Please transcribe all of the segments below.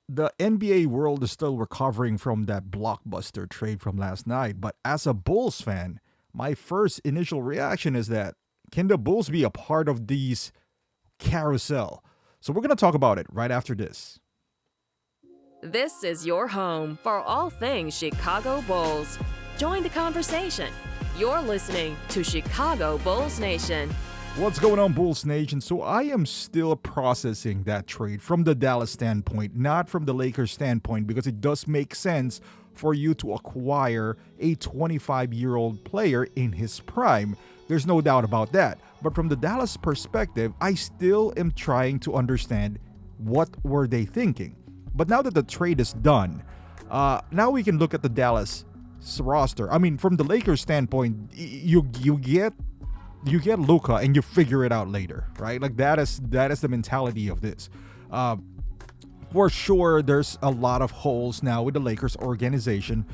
the NBA world is still recovering from that blockbuster trade from last night. But as a Bulls fan, my first initial reaction is that can the Bulls be a part of these carousel? So we're going to talk about it right after this. This is your home for all things Chicago Bulls. Join the conversation. You're listening to Chicago Bulls Nation. What's going on, Bulls Nation? So I am still processing that trade from the Dallas standpoint, not from the Lakers standpoint, because it does make sense for you to acquire a 25-year-old player in his prime. There's no doubt about that. But from the Dallas perspective, I still am trying to understand what were they thinking. But now that the trade is done, now we can look at the Dallas roster. I mean, from the Lakers standpoint, you get Luka and you figure it out later, right? Like that is the mentality of this. For sure, there's a lot of holes now with the Lakers organization.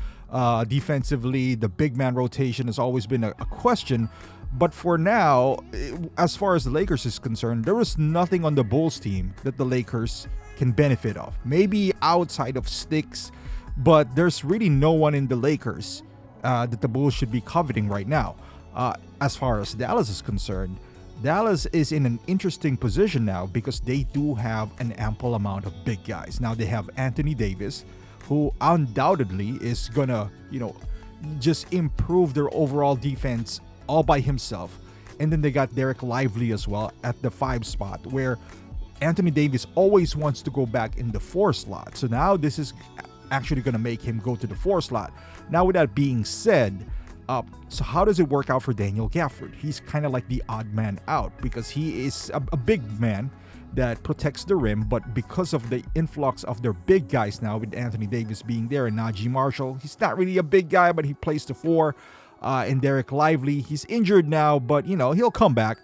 Defensively, the big man rotation has always been a question. But for now, as far as the Lakers is concerned, there is nothing on the Bulls team that the Lakers can benefit of. Maybe outside of Sticks, but there's really no one in the Lakers that the Bulls should be coveting right now. As far as Dallas is concerned, Dallas is in an interesting position now because they do have an ample amount of big guys. Now they have Anthony Davis, who undoubtedly is gonna, just improve their overall defense all by himself. And then they got Derek Lively as well at the 5 spot, where Anthony Davis always wants to go back in the 4 slot. So now this is actually gonna make him go to the 4 slot. Now with that being said, so how does it work out for Daniel Gafford? He's kind of like the odd man out because he is a big man that protects the rim, but because of the influx of their big guys now with Anthony Davis being there and Najee Marshall, he's not really a big guy, but he plays the 4. And Derek Lively, he's injured now, but he'll come back.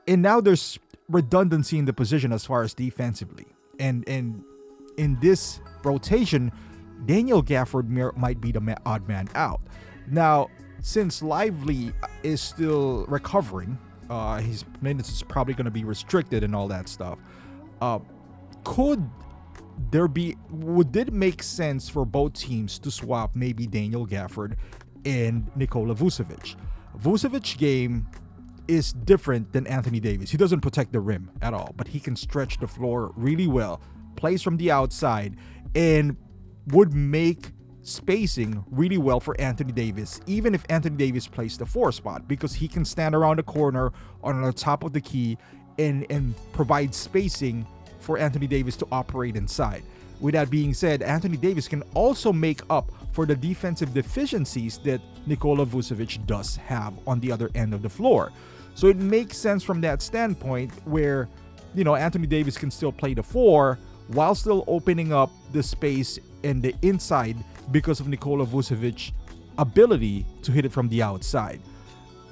And now there's redundancy in the position as far as defensively. And in this rotation, Daniel Gafford might be the odd man out. Now, since Lively is still recovering, his minutes is probably going to be restricted and all that stuff. Would it make sense for both teams to swap maybe Daniel Gafford and Nikola Vucevic? Vucevic's game is different than Anthony Davis. He doesn't protect the rim at all, but he can stretch the floor really well, plays from the outside, and would make spacing really well for Anthony Davis, even if Anthony Davis plays the 4 spot, because he can stand around the corner on the top of the key and provide spacing for Anthony Davis to operate inside. With that being said, Anthony Davis can also make up for the defensive deficiencies that Nikola Vucevic does have on the other end of the floor. So it makes sense from that standpoint where, Anthony Davis can still play the 4 while still opening up the space and the inside because of Nikola Vucevic's ability to hit it from the outside.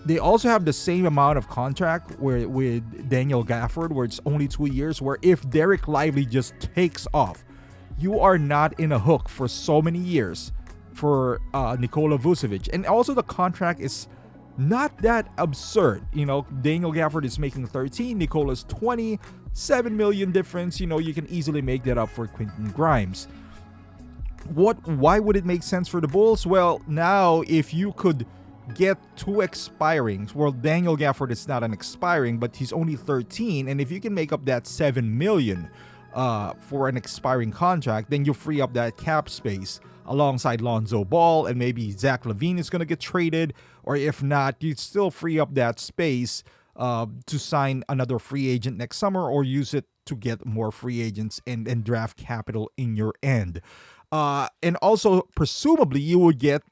They also have the same amount of contract with Daniel Gafford, where it's only 2 years, where if Derek Lively just takes off, you are not in a hook for so many years for Nikola Vucevic. And also the contract is not that absurd. Daniel Gafford is making 13, Nikola's 20, $7 million difference. You can easily make that up for Quentin Grimes. Why would it make sense for the Bulls? Well, now if you could get 2 expirings, well, Daniel Gafford is not an expiring, but he's only 13, and if you can make up that $7 million for an expiring contract, then you free up that cap space alongside Lonzo Ball, and maybe Zach LaVine is going to get traded, or if not, you'd still free up that space to sign another free agent next summer, or use it to get more free agents and draft capital in your end. And also, presumably, you would get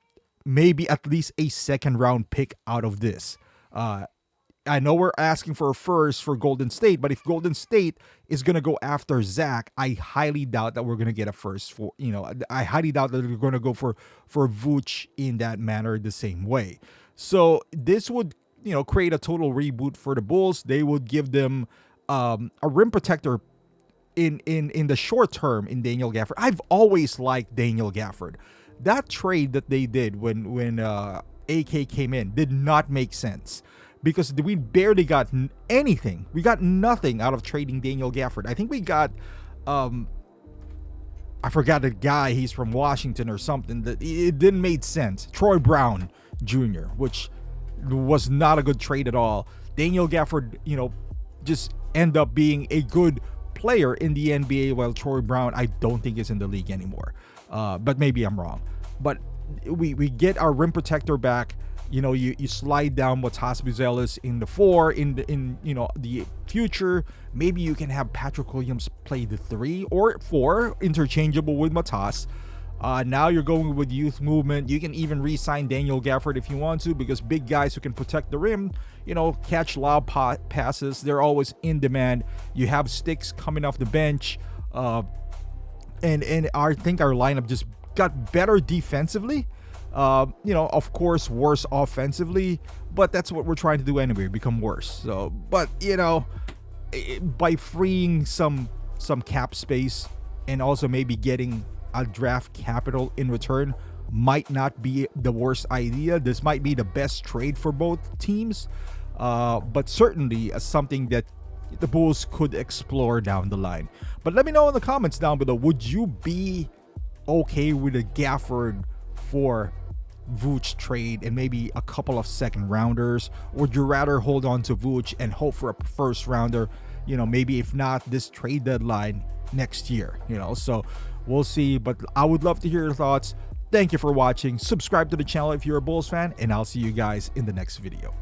maybe at least a 2nd round pick out of this. I know we're asking for a first for Golden State, but if Golden State is going to go after Zach, I highly doubt that we're going to get a first for, I highly doubt that they're going to go for Vooch in that manner the same way. So this would, create a total reboot for the Bulls. They would give them a rim protector in the short term in Daniel Gafford. I've always liked Daniel Gafford. That trade that they did when AK came in did not make sense because we barely got anything. We got nothing out of trading Daniel Gafford. I think we got I forgot the guy, he's from Washington or something, that it didn't make sense. Troy Brown Jr., which was not a good trade at all. Daniel Gafford, just end up being a good player in the NBA, while Troy Brown, I don't think is in the league anymore. But maybe I'm wrong. But we get our rim protector back. You slide down Matas Buzelis in the 4. In the future, maybe you can have Patrick Williams play the 3 or 4, interchangeable with Matas. Now you're going with youth movement. You can even re-sign Daniel Gafford if you want to, because big guys who can protect the rim, catch lob passes, they're always in demand. You have Sticks coming off the bench, and I think our lineup just got better defensively. Of course, worse offensively, but that's what we're trying to do anyway, become worse. So, but by freeing some cap space and also maybe getting a draft capital in return might not be the worst idea. This might be the best trade for both teams, but certainly something that the Bulls could explore down the line. But let me know in the comments down below, would you be okay with a Gafford for Vooch trade and maybe a couple of second rounders? Or would you rather hold on to Vooch and hope for a first rounder, maybe if not this trade deadline next year, so we'll see. But I would love to hear your thoughts. Thank you for watching. Subscribe to the channel if you're a Bulls fan, and I'll see you guys in the next video.